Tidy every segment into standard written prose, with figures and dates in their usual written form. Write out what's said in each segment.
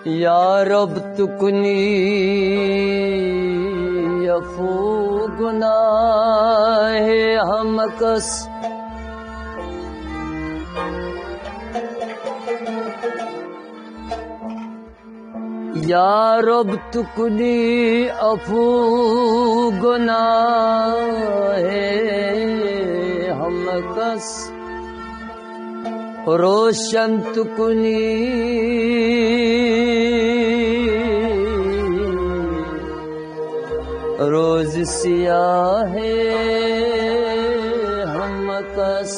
या रब तुकनी यफू गुनाहे हमकस या रब तुकनी अफू गुनाहे हमकस रोशन तुकनी रोज सियाहे हमकस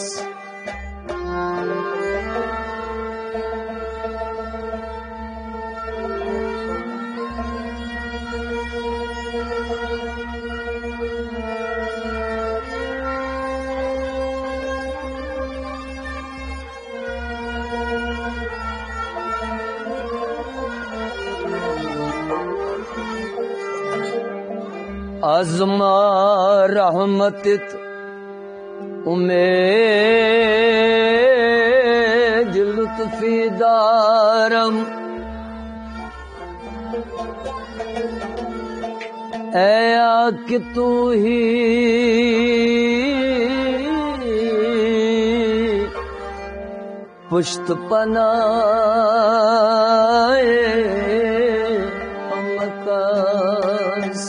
अज़मा रहमतित उमेद लुत्फ़ी दारम ऐया कि तू ही पुश्त पनाए हमकस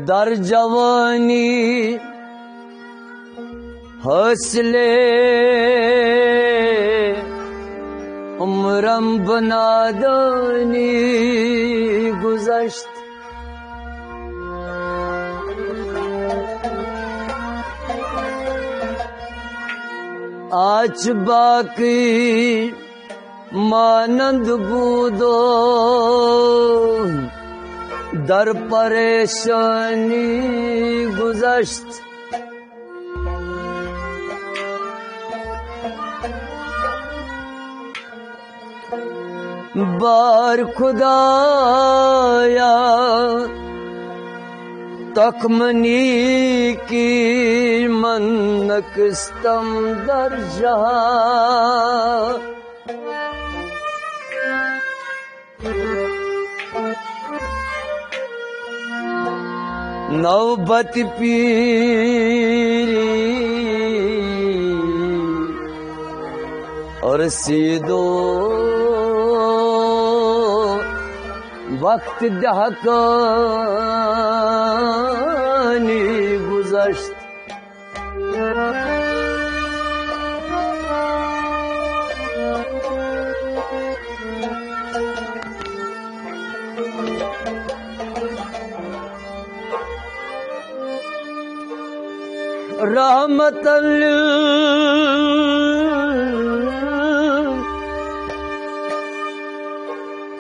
दर जवानी हौसले उम्रम बनादानी गुज़श्त आज बाकी मानंद बूदो दर परेशानी गुज़श्त बार खुदाया तकमनी की मन किस्तम दर जहां नौबत पीरी और सीदो वक्त दहकानी गुज़श्त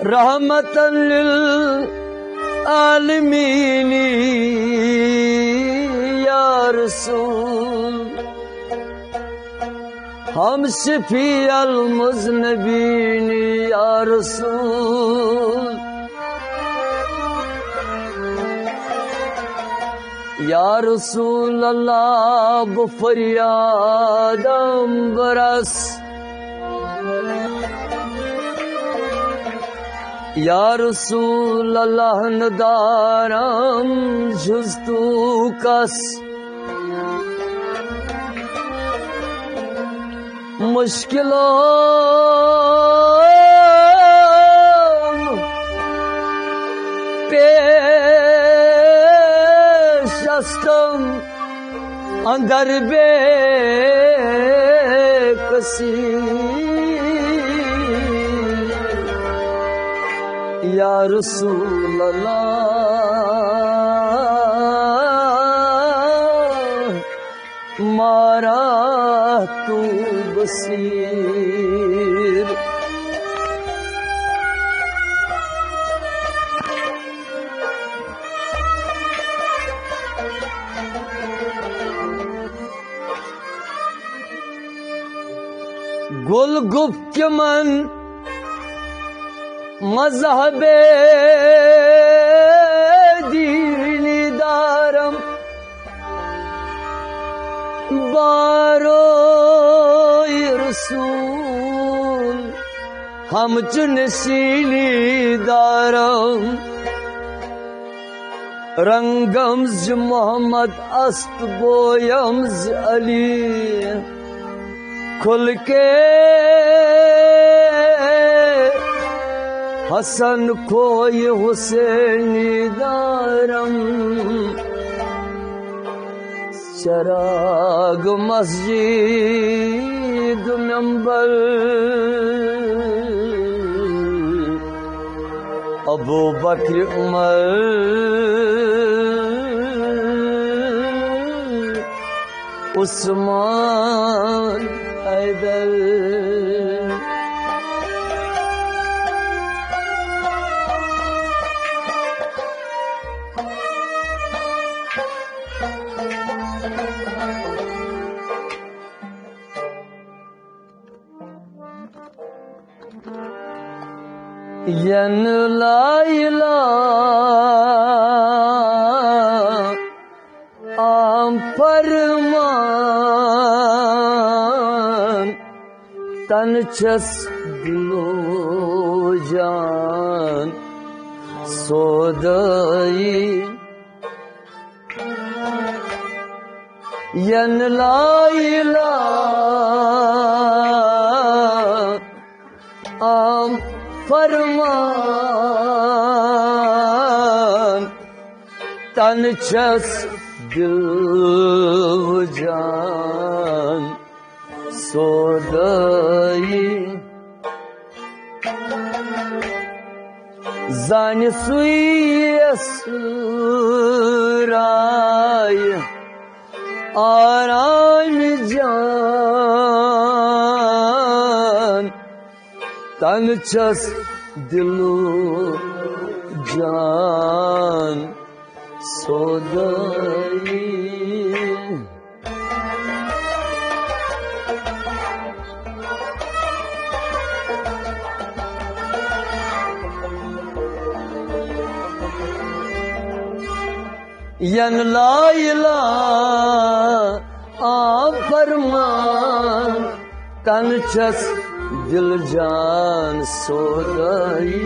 रहमतल लिल आलमीनी या रसूल हम शफी अल मुज़नबीनी या रसूल या रसूल अल्लाह बफरियादम बरस या रसूल अल्लाह नदारम जुस्तू कस मुश्किलों पेश अस्तम अंदर बेकसी या रसूल अल्लाह मारा तू बसीर गुल गुफ्त मन मज़हबे दीनी दारम बारो रसूल हम चुनशीली दारम रंगम्ज मोहम्मद अस्त बोयम्ज अली खुल के हसन खोय हुसैनी दारम चराग मस्जिद मंबर अबू बकर उमर उस्मान हैदर यन ला इलाहा आम फरमान तन चस दिलो जान सोदई यन ला इलाहा आम फरमान तन चस दिल जान सोदई जान सुयसराय आराम जान तन चस दिलो जान सोदई यन ला इलाहा आप फरमान तन चस दिल जान सोदई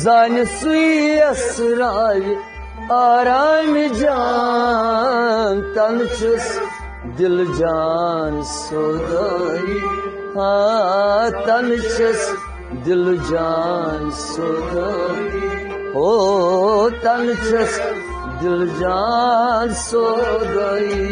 जान सुई असराय आराम जान तन चस दिल जान सोदई हाँ तन चस दिल जान सोदई ओ तन चस दिल जान सोदई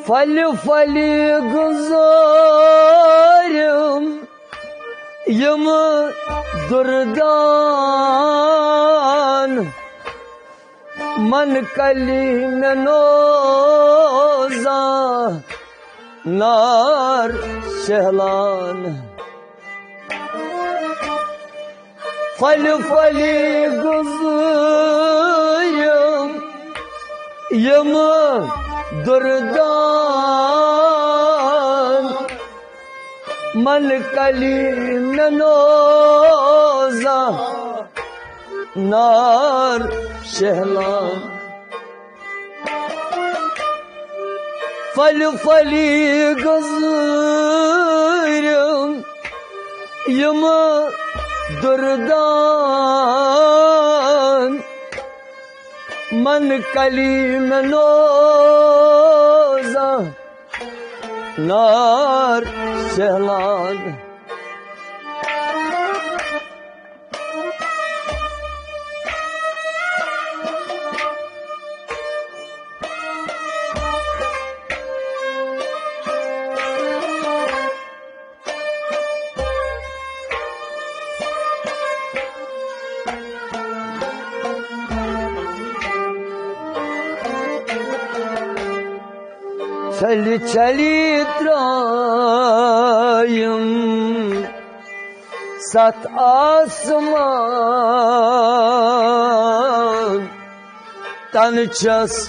Fali fali guzarım yımı durdan man kalime noza nar şehlan Fali fali guzarım yımı durdan man kalime noza nar şehlan Fali fali gazırım yımı durdan man kalime noza nar şehlan Çeli çeli trayım sat asman tanıças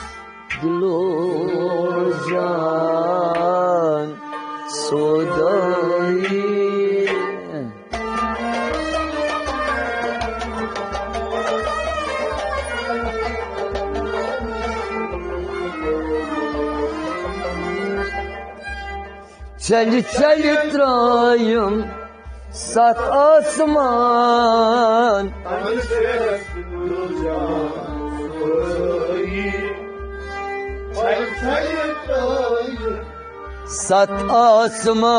dilojan sodayı Çeli çeli trayım sat asman sat asman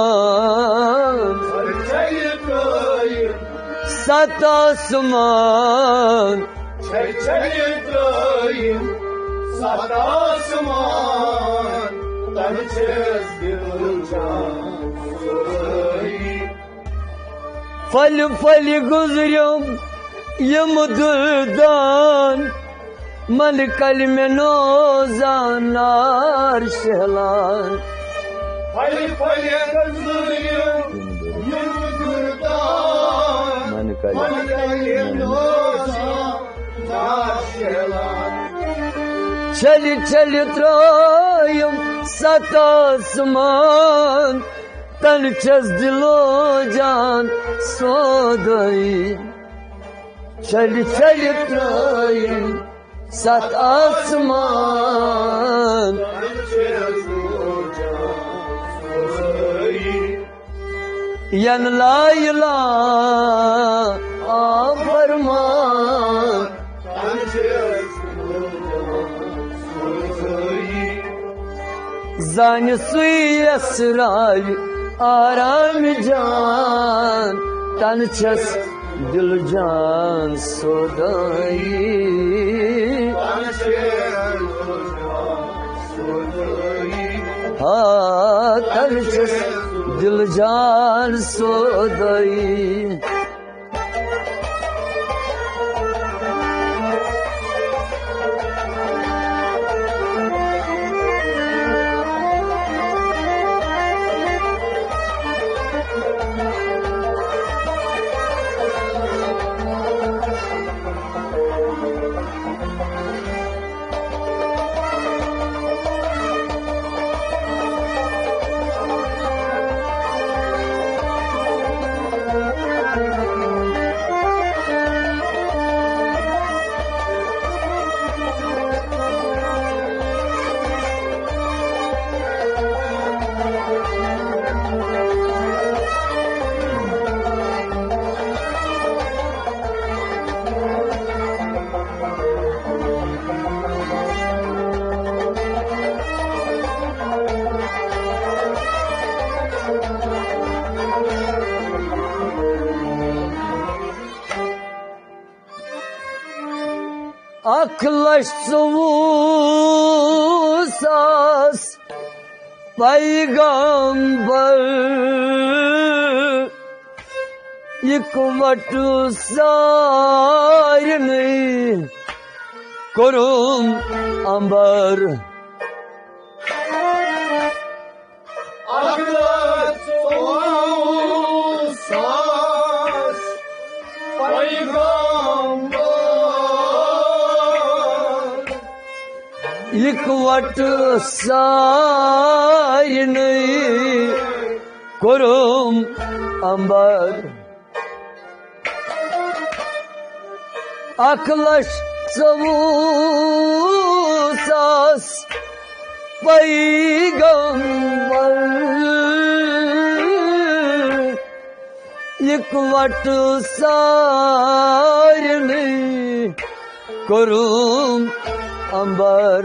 sat asman sat asman Fali fali guzurım yımıdırdan man kalime nozanar şehlan Fali fali guzurım yımıdırdan man kalime nozanar şehlan Çeli çeli trayım sat asman tanıçaz dilocan sodayı Çeli çeli trayım sat asman yanla yıla afarman Zani suya sırayı aram can tanıças dilcan sodayı ha tanıças dilcan sodayı Aklaşsız पैगंबर इकवट सारनी करूं अंबर Aklat olsaz peygamber इकवट सारनी करूं अंबर अखलश सवूसास पैगंबर इकवट सारनी करूं अंबर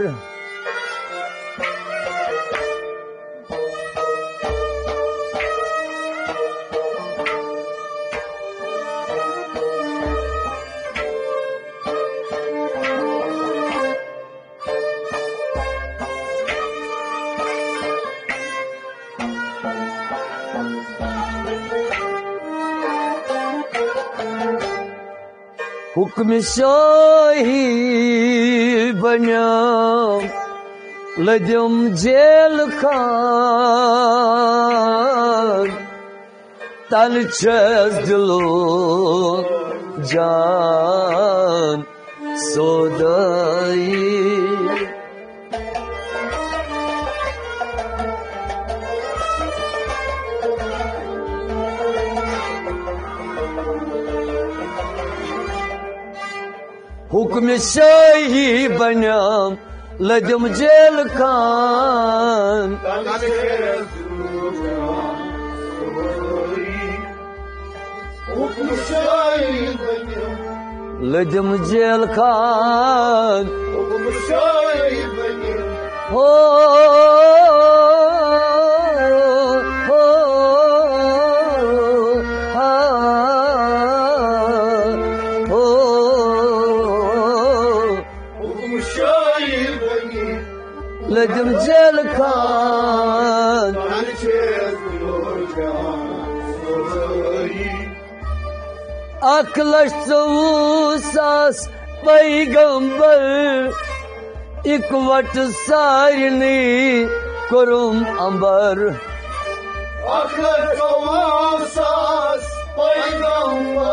हुक्म शाही बन्या लजम जेल खान तन छस दिलो जान सोदाई हुक्म शाही बन्या लजम जेल खान लजम जेल खान हो लजम जेल खान अखलश सवूसास पैगंबर इकवट सारनी करूं अंबर Aklat olsaz peygamber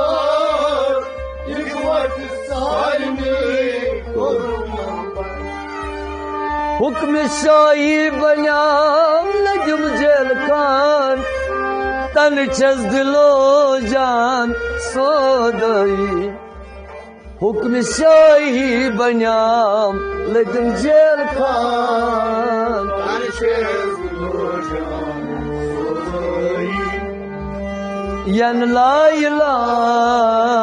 İkvat sahibi korumambar हुक्म शाही बन्या लजम जेल खान तन छस दिलो जान सोदई हुक्म शाही बन्या लजम जेल खान यन ला इलाहा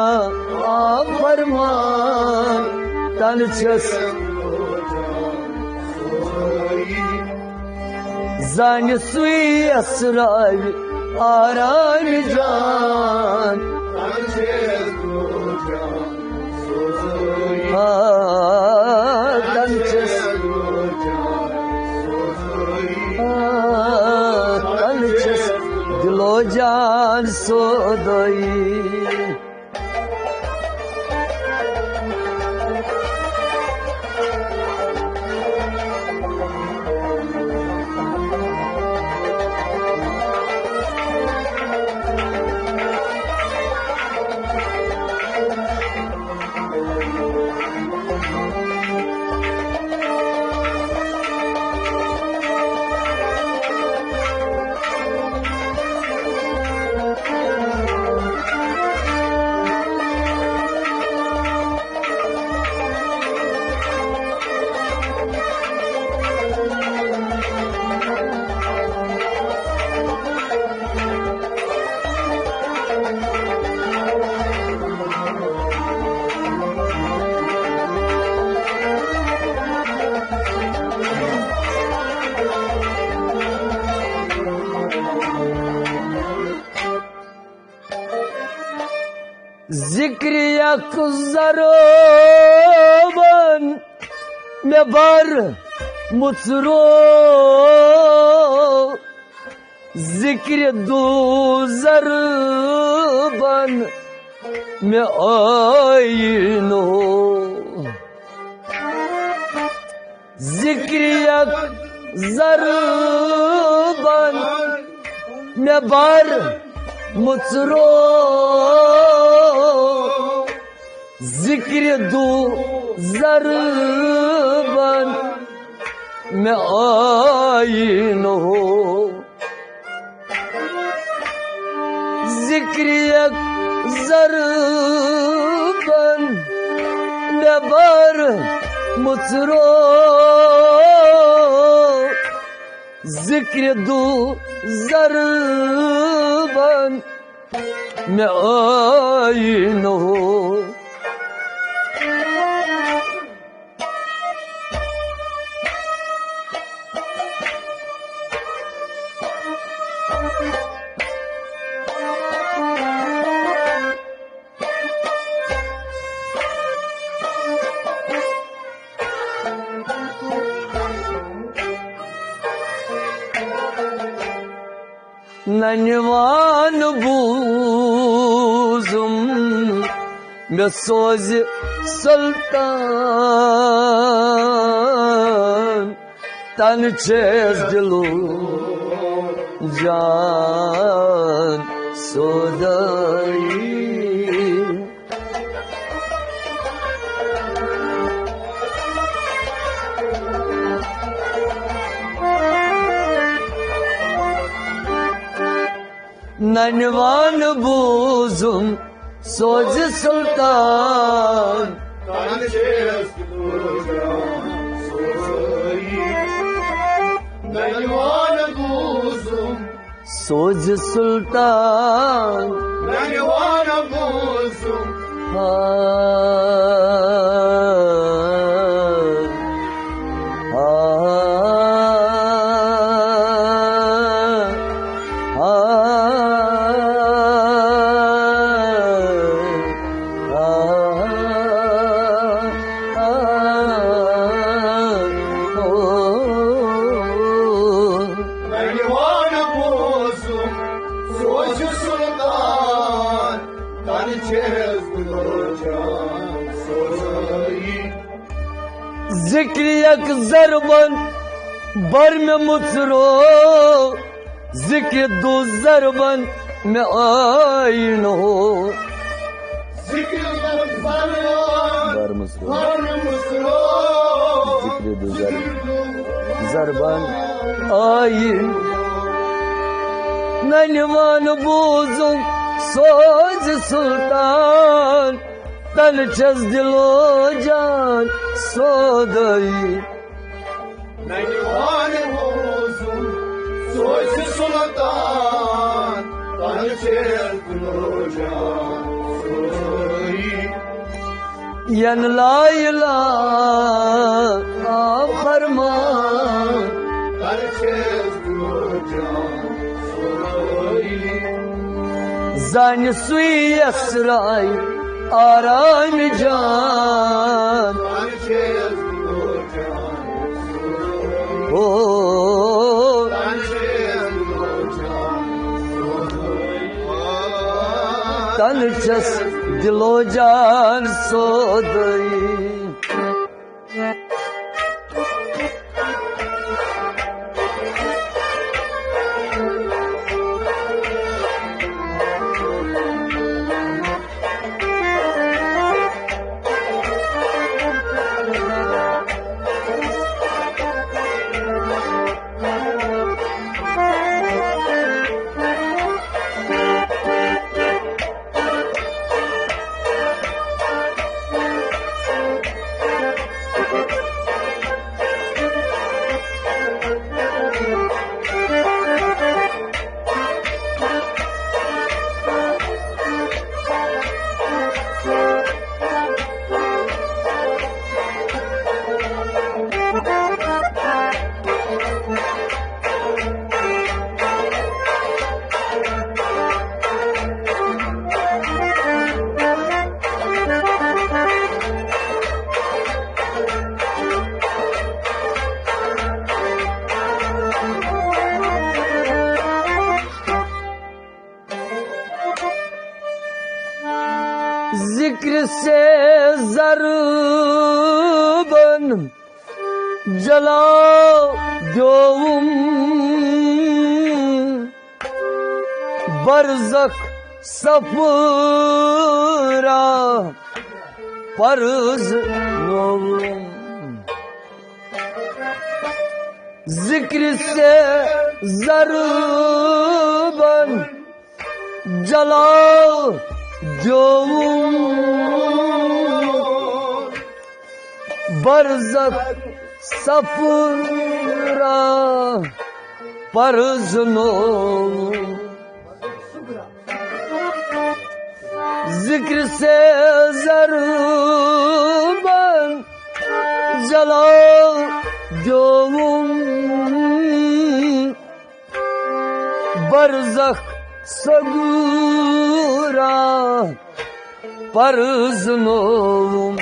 फरमान तन छस जान सुई असरार आराम जान तनचस दिलो जान सोदई जिक्रिया कुज़रोबन में बर मुसरो जिक्र दो ज़रबन में आईनो जिक्र एक ज़रबन में बार मुसरो जिक्र दो ज़रबन में आईनो जिक्र एक ज़रबन में बार मुसरो जिक्र दो ज़रबन में आईनो ननवान बूज़ुम में सोज सुल्तान तन चेस दिलो जान सोदाई ननवान बूज़ुम सोज सुल्तान ननवान बूज़ुम सोज सुल्तान ननवान बूज़ुम जिक्र एक ज़रबन बर में मुसरो जिक्र दो ज़रबन में आईनो जिक्र बर मुसरो जिक्र दो ज़रबन आईन ननवान बूज़ुम सोज सुल्तान तन चस दिलो जान सोदई ननवान बूज़ुम सोज सुल्तान तन चस दिलो जान सोदई यन ला इलाहा फरमान तन चस दिलो जान सोदई जान सुई असराई आराम जान ओ तन चस दिलो जान सोदई बन जला दोम बरज़ख सफरा परज नोम जिक्र से ज़रबन जला दोम बरज़ख सफरा परज नोम जिक्र से ज़रबन जला दोम बरज़ख सगुरा परज नोम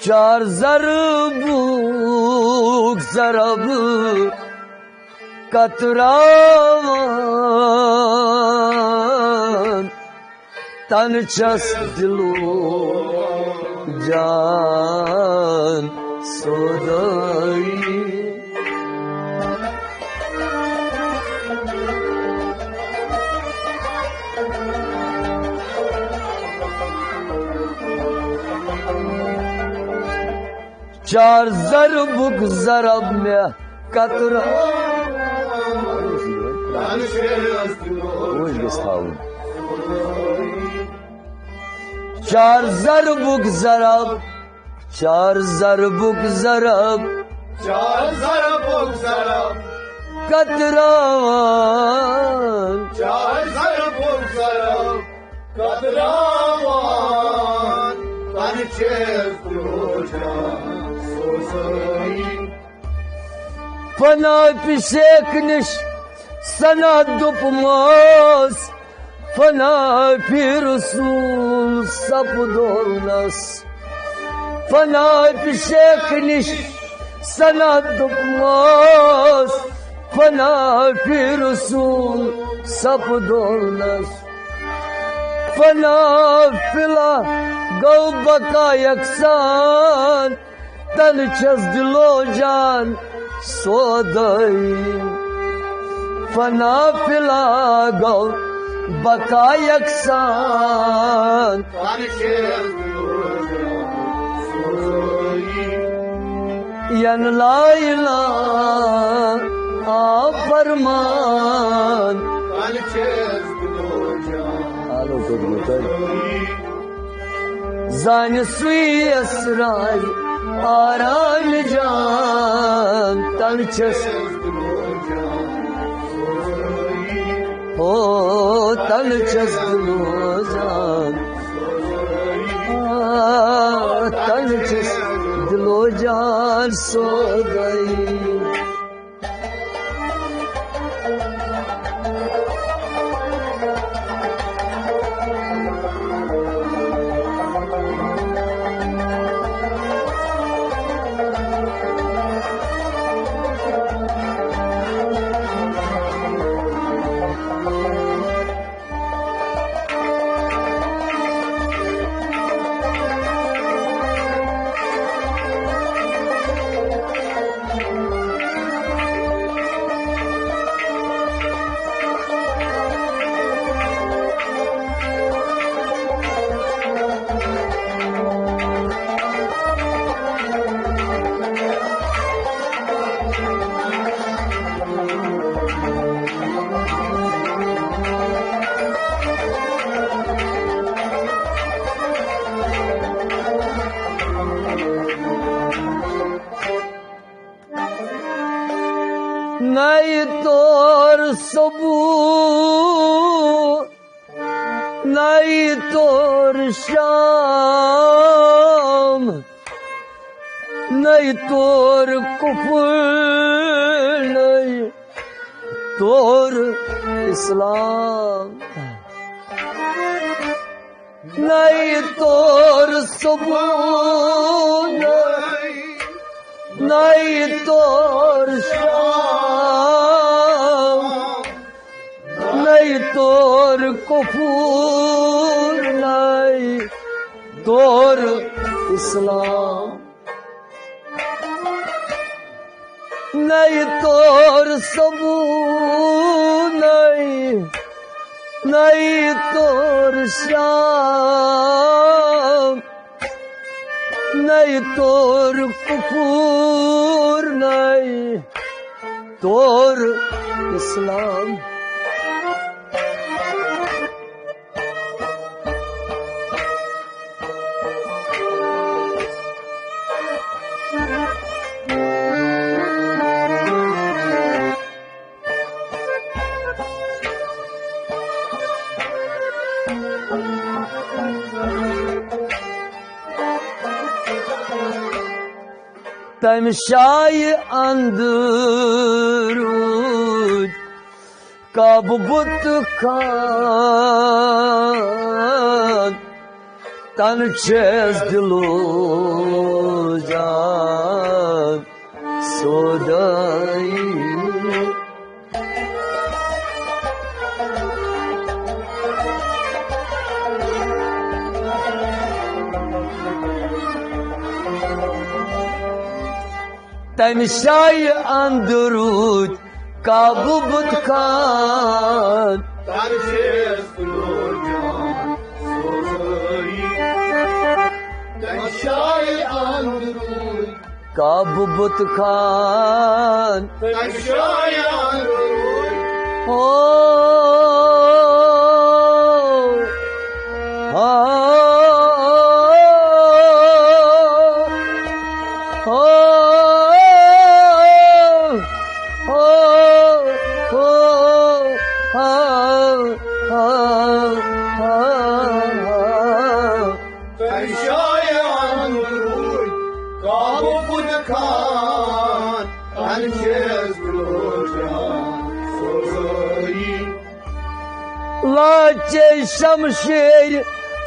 चार ज़रबूक ज़रब कतरावन तन चस दिलो जान सोदाई चार ज़रबुक ज़रब में कतरा चार ज़रबुक ज़रब चार ज़रबुक ज़रब चार ज़रबुक ज़रब कतरावन चार ज़रबुक ज़रब कतरावन तनचेस दुलोजान सोसई फना पिशेक निश सना दुपमास फना फिर रसूल सपदोलस फना पिशेक निश सना दुपमास फना फिर रसूल सपदोलस फना फिला गौ बका यकसान तन चस दिलो जान सोदई फना फिला गौ बका यकसान तनचेस दुलोजान सोसई यन ला इलाहा फरमान तनचेस दुलोजान आलो तो जान सुई असरार आराम जान तनचस हो तनचस दिलोजान तनचस दिलोजान सो गई नहीं तोर सबूत नहीं तोर शाम नहीं तोर कुफर नहीं तोर इस्लाम नहीं तोर सबूत नहीं तोर शाम नहीं तोर कुफूर नहीं तोर इस्लाम नहीं तोर सबूत नहीं तोर शाम नहीं तोर कुफूर नहीं तोर इस्लाम तमशाय अंदरूद कब बुत खान तन चेस दिलो जान सोदाई तमशाय अंदरूद काबू बुत खान तमशाय अंदरूद काबू बुत खान तमशाय अंदरूद हो लाचे शमशेर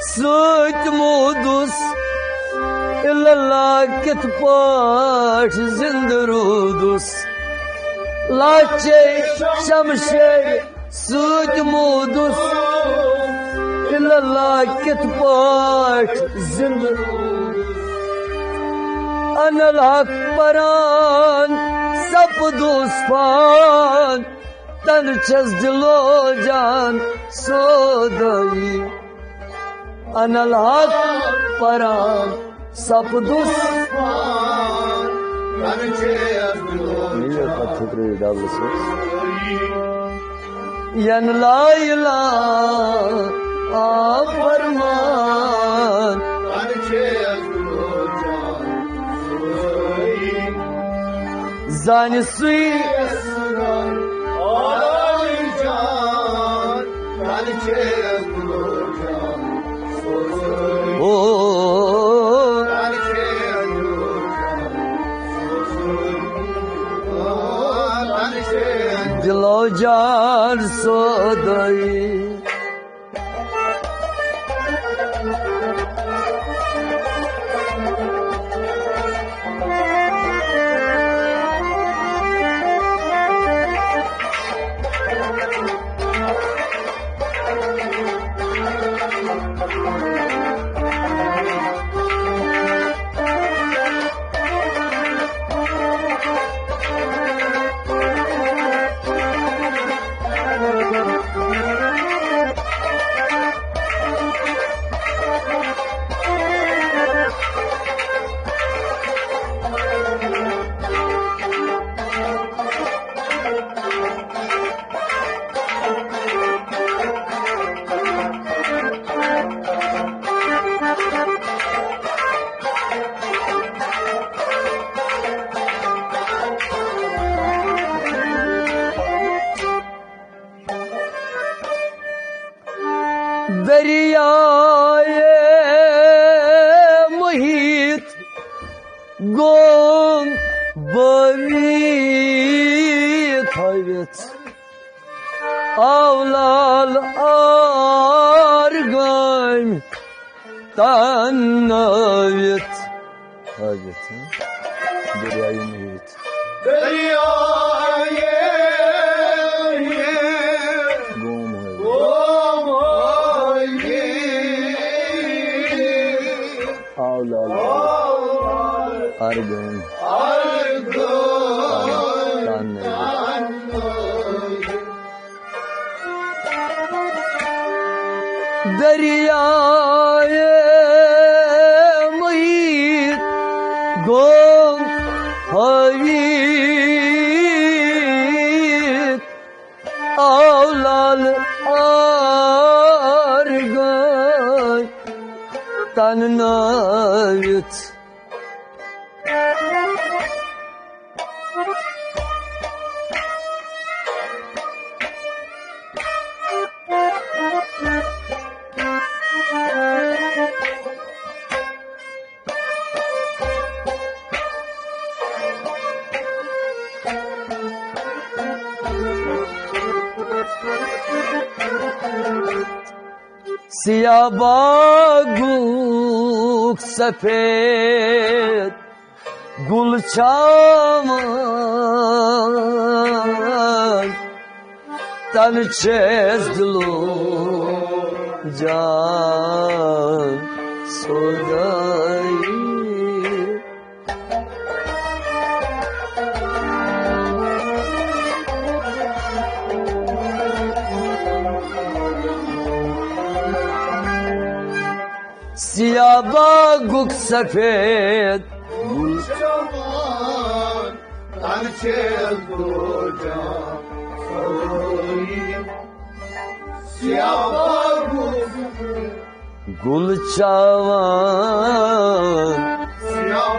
सूत मुदुस इल्लल्लाह कित पाठ जिंदरूदुस लाचे शमशेर सूत मुदुस इल्लल्लाह कित पाठ जिंदरूदुस अनल हक परान सपदुस पान तन छस दिलो जान सोदई अनल हक परान सपदुस यन ला इलाहा फरमान जान सुई ओ दिलो जान सोदई दरियाए मुहीत گم برید hayret avlal argam tanavit hayret deryayı muhit Deryayı gom avlal argam دریای محیط گم هوید اولال آرگای تننایت سیاه باغ سفید گل چمن تن چزدلو جان سودایی سیاه باغ سفید گل Çaman Tançel Burcan Siyah گل چمن Siyah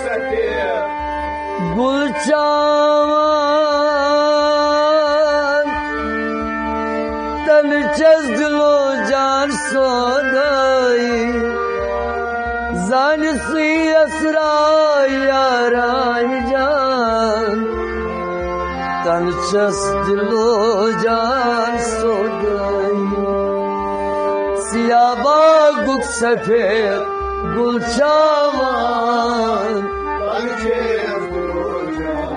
Sefer گل چمن تن چزدلو جان سودایی زن سی اسرای یارای جان تن چزدلو جان سودایی سیاه باغ سفید گل چمن Tançel Burcan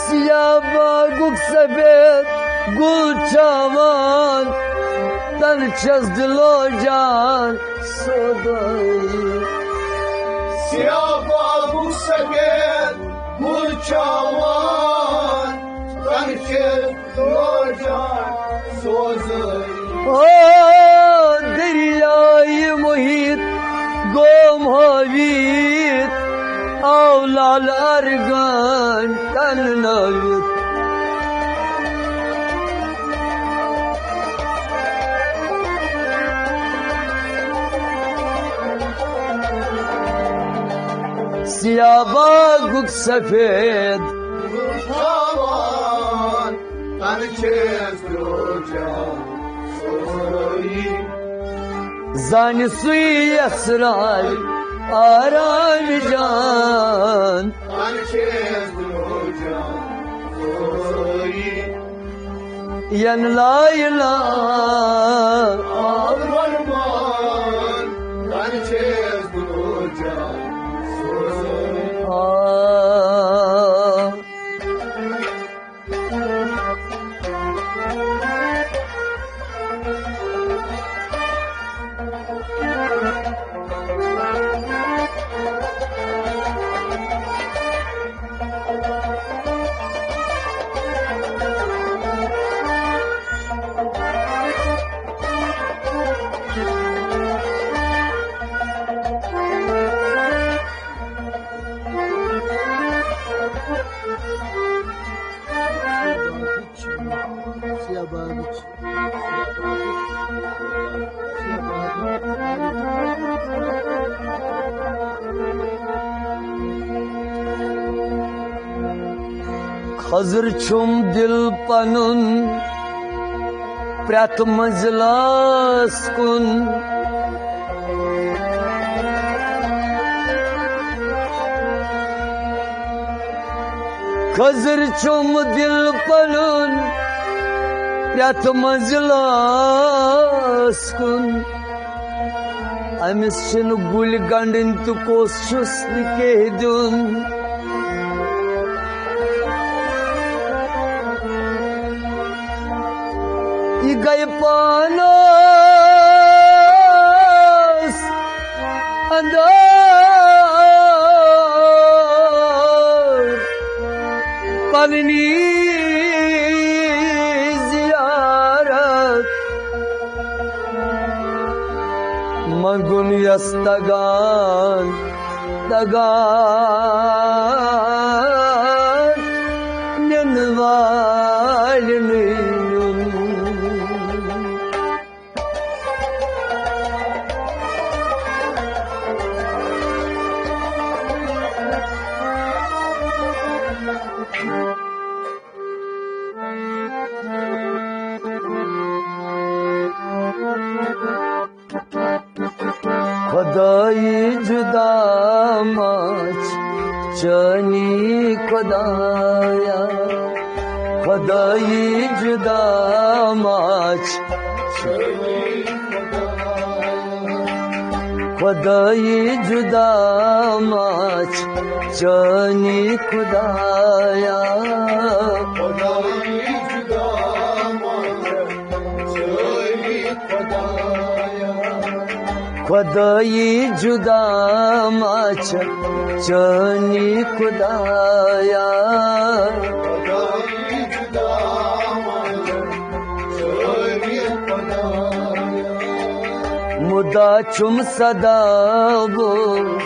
سیاه باغ سفید گل چمن تن چزدلو جان سودایی Siyah babu sefer Gul çaman Tançel Burcan او دریای محیط گم هوید اولال ارگان تن نوید سیاه باغ سفید Çaman Tançel Burcan زانی سوی اسرار آرام جان Tançel Burcan ین لایلا Alvarman Tançel Burcan Hazır çum dil panun Prat majlas kun خزر چوم دل پنن یت منزلاس کن امس چن گل گنڈن تو کوس چھس نکہ دن یہ گئے پاناس اندر پننی زیارت منگن یستگان دگان ننوالنین خدای جدا ماچ چنی خدایا خدای جدا ماچ خدای جدا ماچ چنی خدایا خدای جدا ماچ چنی خدایا مدا چم صدا بوز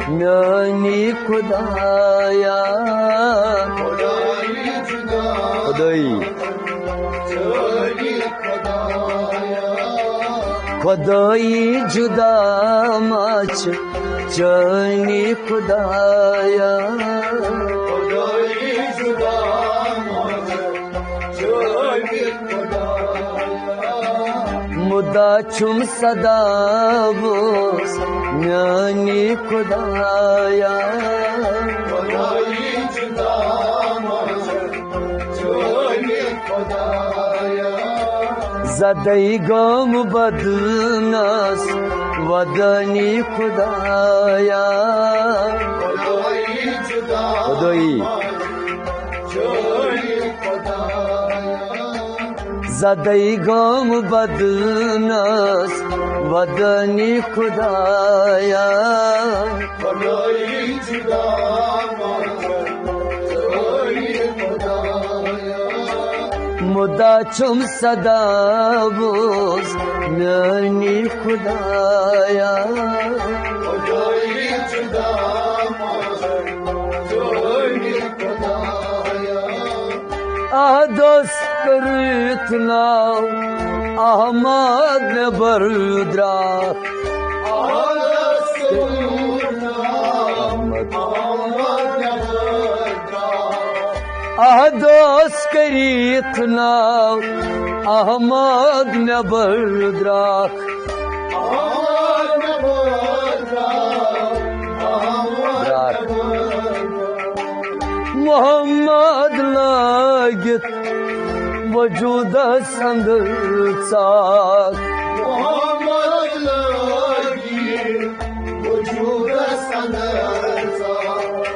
میانی خدایا خدای خدای جدا ماچ چنی خدایا مدا چم صدا بوز میانی خدایا زدی گم بدناس ودنی خدایا خدایی زدی گم بدناس ودنی خدایا مدا چم صدا بوز میانی خدایا دوست کریتنا احمد بردرا دوست کریتنا احمد نبردراک محمد لاگت وجود سندر ساک محمد لاگت وجود سندر ساک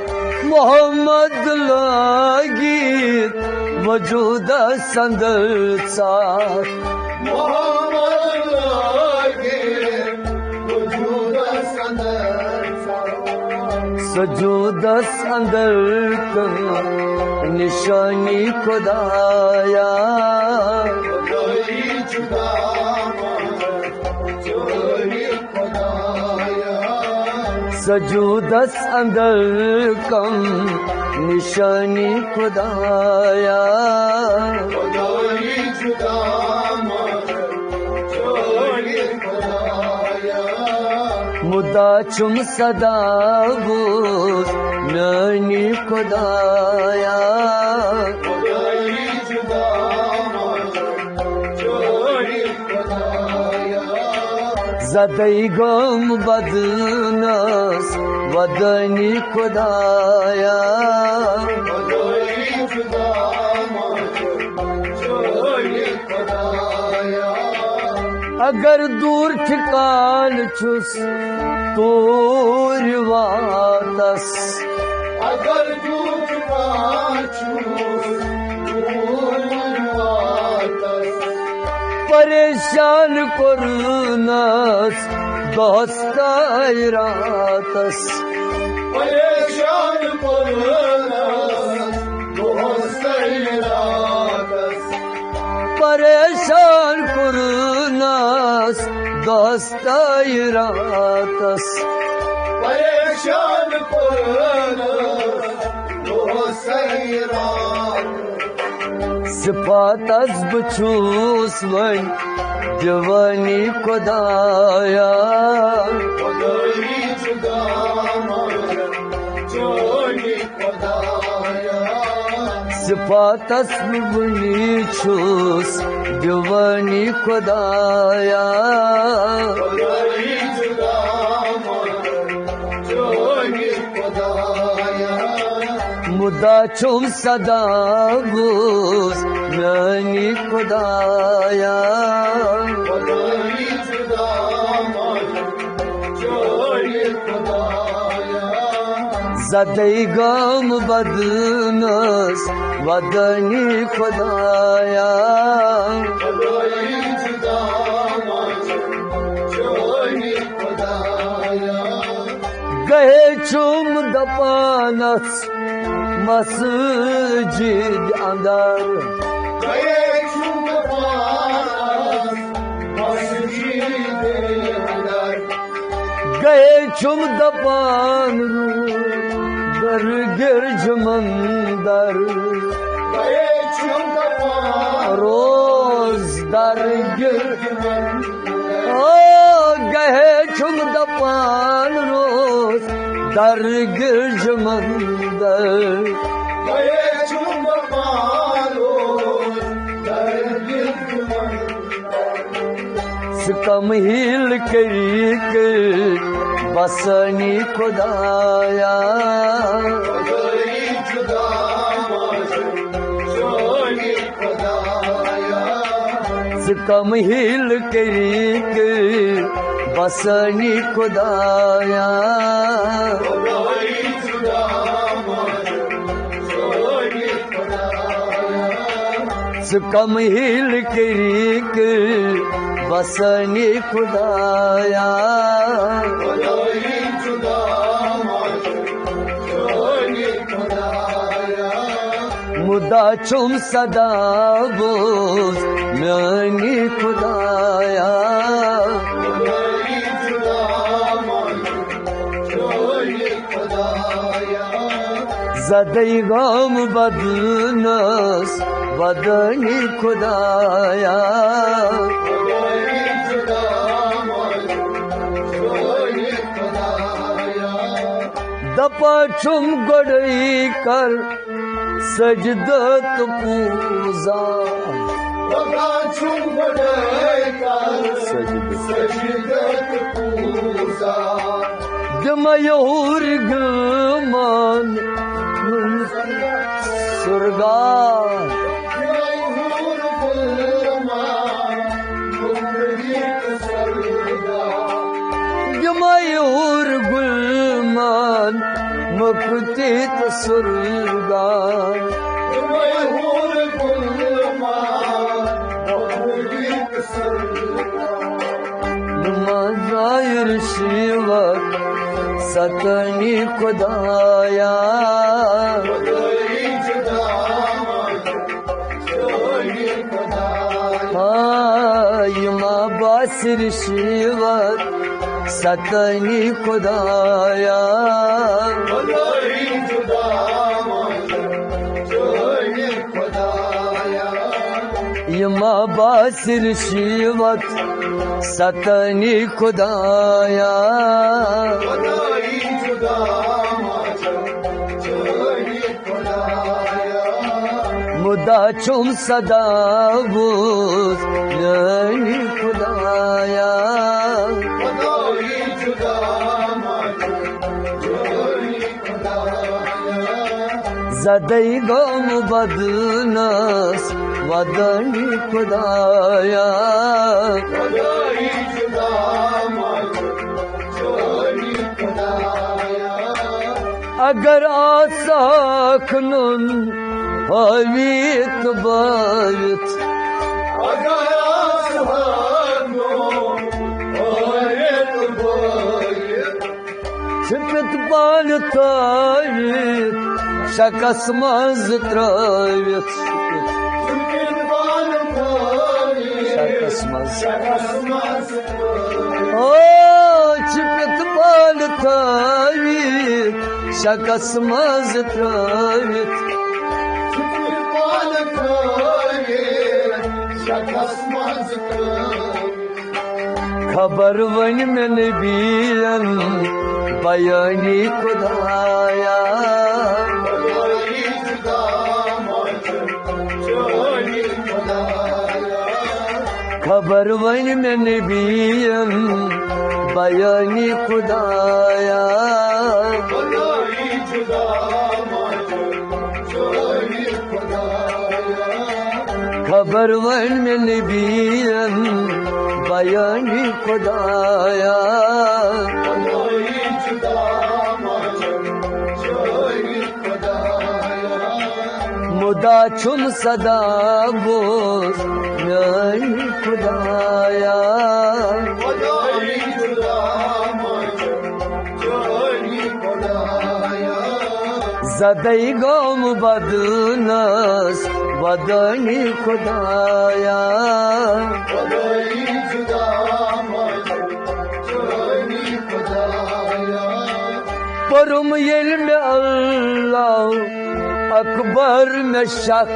محمد لاگت وجود سندر ساک محمد لاگت وجود سندر ساک سجود سندر کن نشانی خدایا خدای جدا چوری خدایا سجود اندر کم نشانی خدایا خدای جدا چوری خدایا مدا چم صدا بود نانی خدایا خدای جدا چوری خدایا زدی گم بدناس ودنی خدایا خدای अगर दूर ठिकान छुस तूर वातस अगर दूर पाछू परेशान कुरनस दोस्त रातस परेशान परेशान कुरनस दोस्त रातस परेशान सिफातस बचूस वन जवानी खुदाया सिफातस बनी छूस जवानी खुदाया मुदा छुम सदा बूस नानी खुदाया ज़दई गम बदनस वदनी खुदाया गए चुम दपानस मस्जिद अंदर गए चुम दपान दर गिरज मंदर रोज दर गिरज गए चुम दपान रोज दर गिरज मंदर कम हिल करी के बसनी खुदाया कम हिल करी के बसनी खुदाया कम हिल करी के बसनी खुदाया मुदा चुम सदा बोस नानी खुदाया ज़दई गम बदनस वदनी खुदाया दपा चुम गड़ई कर सजदत पूजा मयूर गमान सुरगा मयूर गुलमान मुक्तित सुरगा मज़ाहिर शिवक सतनी खुदाया माँ बासिर शिवक सतनी खुदाया माँ बासिर शिवक सतनी खुदाया मुदा चुम सदा बूस नानी खुदाया ज़दई गम बदनस वदनी खुदाया अगर आसा खनुन Havit bayit Agar aslanım ayet bayit Çıpıt balıtayit Şakasmaz travit Türk'ün balıkları Şakasmaz şakasmaz Oh, çıpıt balıtayit Şakasmaz travit Türk'ün balıkları şakasmaz खबर वन में नबीयन बयानी खुदाया Vallahi tutamazım şöyle Khudaya खबर वन में नबीयन बयानी खुदाया Vallahi tutamazım şöyle Khudaya खबर वन में नबीयन बयानी खुदाया Vallahi tutamazım şöyle Khudaya मुदा चुम सदा बोस यानी खुदाया Vallahi tutamazım şöyle Khudaya Zadai gom badnas vadani खुदाया Vallahi tutamazım şöyle Khudaya परम इल्म अल्लाह अकबर में शक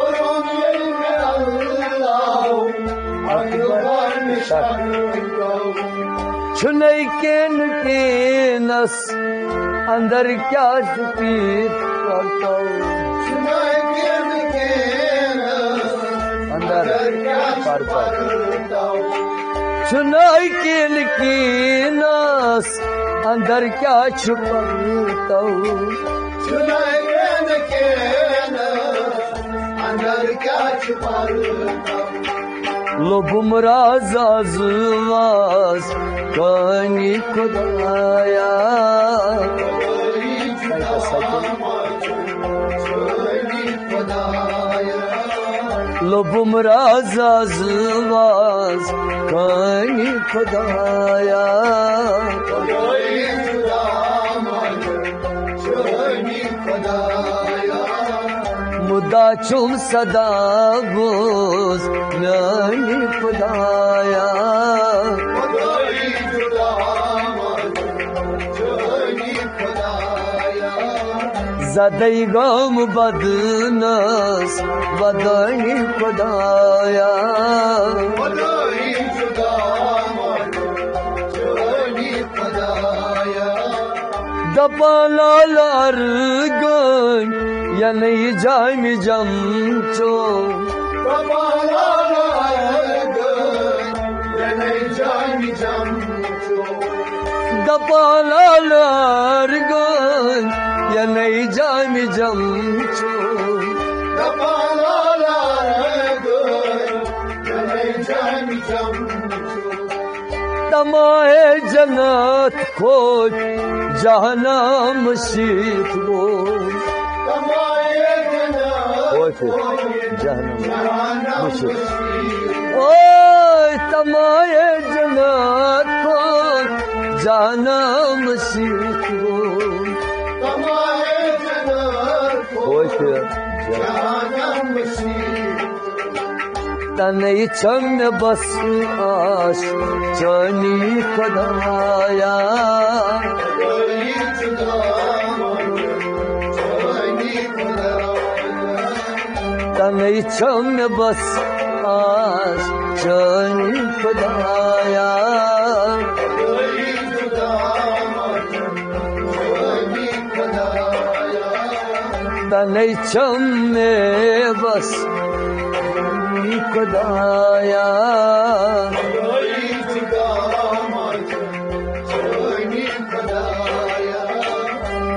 Orun yerine Allah akbar nişanlığı चुनई के नस अंदर क्या छुपी करता Şuna gelmekene अंदर पर पर Dağ चुनाई के नस अंदर क्या छुपता Şuna gelmekene Andar kaç parda लुबुम राज आजवाज कहानी खुदाया लुबुम राज आजवाज कहानी खुदाया मुदा चुम सदा बोस यानी खुदाया ज़दई गम बदनस वदनी खुदाया दपालार गन या नहीं जाय में जमचो दपालार गन या नहीं जाय में जमचो तमाहे जन्नत खोज जहन्नम शीत वो जहन्नम शीत ओए तमाहे जन्नत खोज जहन्नम शीत वो तनई चंद बस आश चनी खुदाया तनई चंद बस आश चनी खुदाया तनई चंद बस खुदाया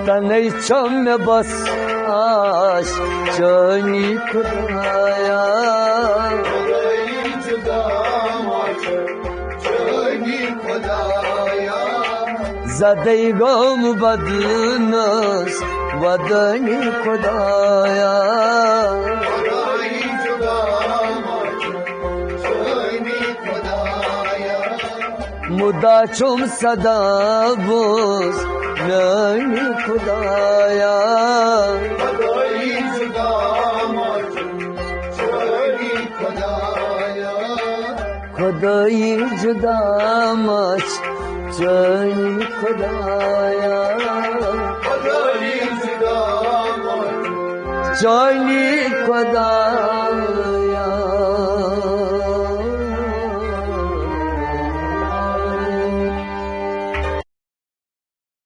तनई चम बस आश चनी खुदाया زده گم بدنس بدنی خدایا خدایی جدا چونی خدایا مدا چوم صدا بوز نانی خدایا خدایی جدا چونی خدایا خدایی جدا ماچ چانی خدایا خدایی جدا چانی خدایا